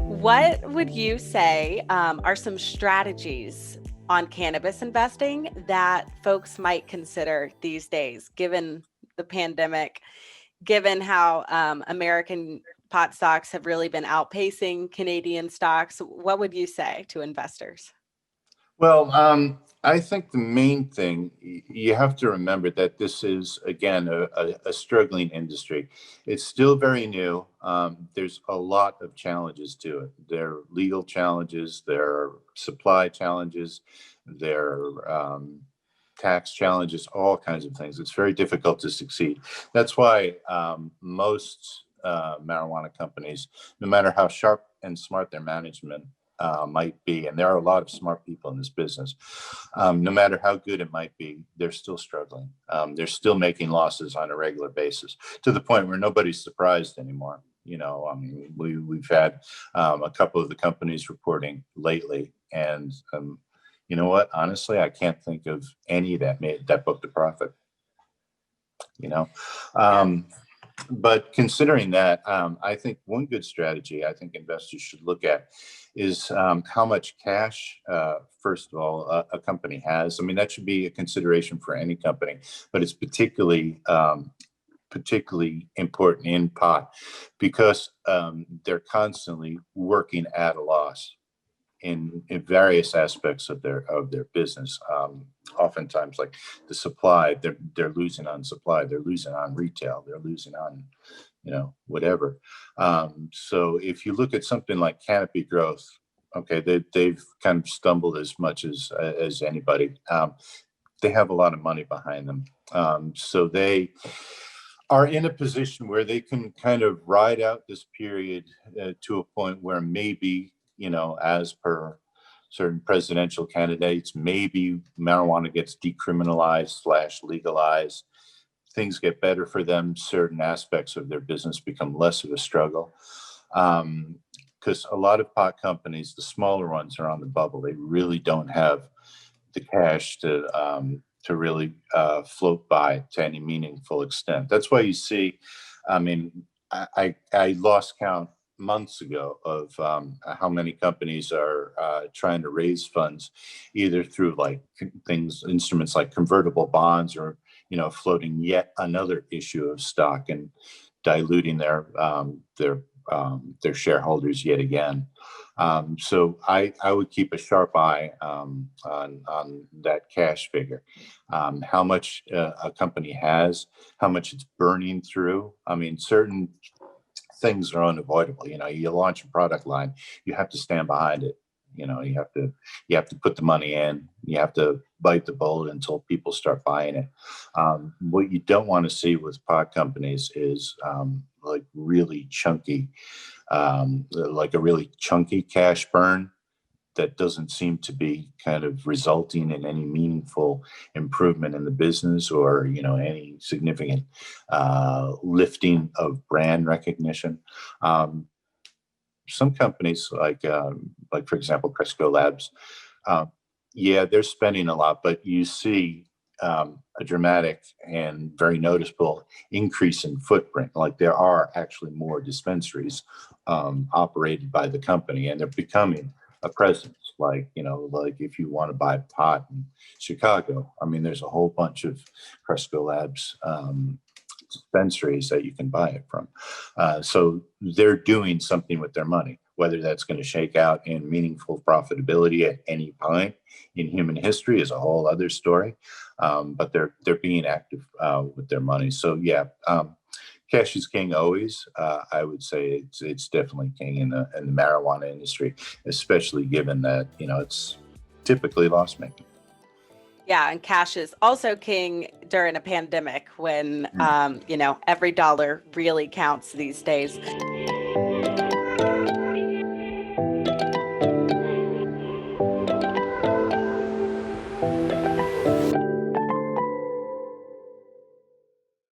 What would you say are some strategies on cannabis investing that folks might consider these days, given the pandemic, given how American pot stocks have really been outpacing Canadian stocks? What would you say to investors? Well, I think the main thing you have to remember that this is again a struggling industry. It's still very new. There's a lot of challenges to it. There are legal challenges, there are supply challenges, there are tax challenges, all kinds of things. It's very difficult to succeed. That's why most marijuana companies, no matter how sharp and smart their management might be, and there are a lot of smart people in this business. No matter how good it might be, they're still struggling. They're still making losses on a regular basis to the point where nobody's surprised anymore. I mean, we've had a couple of the companies reporting lately, and you know what? Honestly, I can't think of any that booked a profit. You know. Yeah. But considering that, I think one good strategy I think investors should look at is how much cash, first of all, a company has. I mean, that should be a consideration for any company, but it's particularly important in pot because they're constantly working at a loss in various aspects of their business. Oftentimes, like the supply, they're losing on supply, they're losing on retail, they're losing on whatever. So if you look at something like Canopy Growth, okay, they've kind of stumbled as much as anybody. They have a lot of money behind them, so they are in a position where they can kind of ride out this period to a point where maybe, as per certain presidential candidates, maybe marijuana gets decriminalized / legalized. Things get better for them. Certain aspects of their business become less of a struggle. Because a lot of pot companies, the smaller ones, are on the bubble. They really don't have the cash to really float by to any meaningful extent. That's why you see, I mean, I lost count months ago of how many companies are trying to raise funds, either through like instruments like convertible bonds or, floating yet another issue of stock and diluting their shareholders yet again. So I would keep a sharp eye on that cash figure, how much a company has, how much it's burning through. I mean, certain things are unavoidable. You launch a product line, you have to stand behind it. You have to put the money in. You have to bite the bullet until people start buying it. What you don't want to see with pot companies is like a really chunky cash burn that doesn't seem to be kind of resulting in any meaningful improvement in the business or any significant lifting of brand recognition. Some companies like for example Cresco Labs, yeah, they're spending a lot, but you see a dramatic and very noticeable increase in footprint. Like there are actually more dispensaries operated by the company, and they're becoming a presence. Like if you want to buy pot in Chicago, I mean, there's a whole bunch of Cresco Labs dispensaries that you can buy it from. So they're doing something with their money. Whether that's going to shake out in meaningful profitability at any point in human history is a whole other story. But they're being active with their money. So yeah, cash is king always. I would say it's definitely king in the marijuana industry, especially given that it's typically loss making. Yeah, and cash is also king during a pandemic when every dollar really counts these days.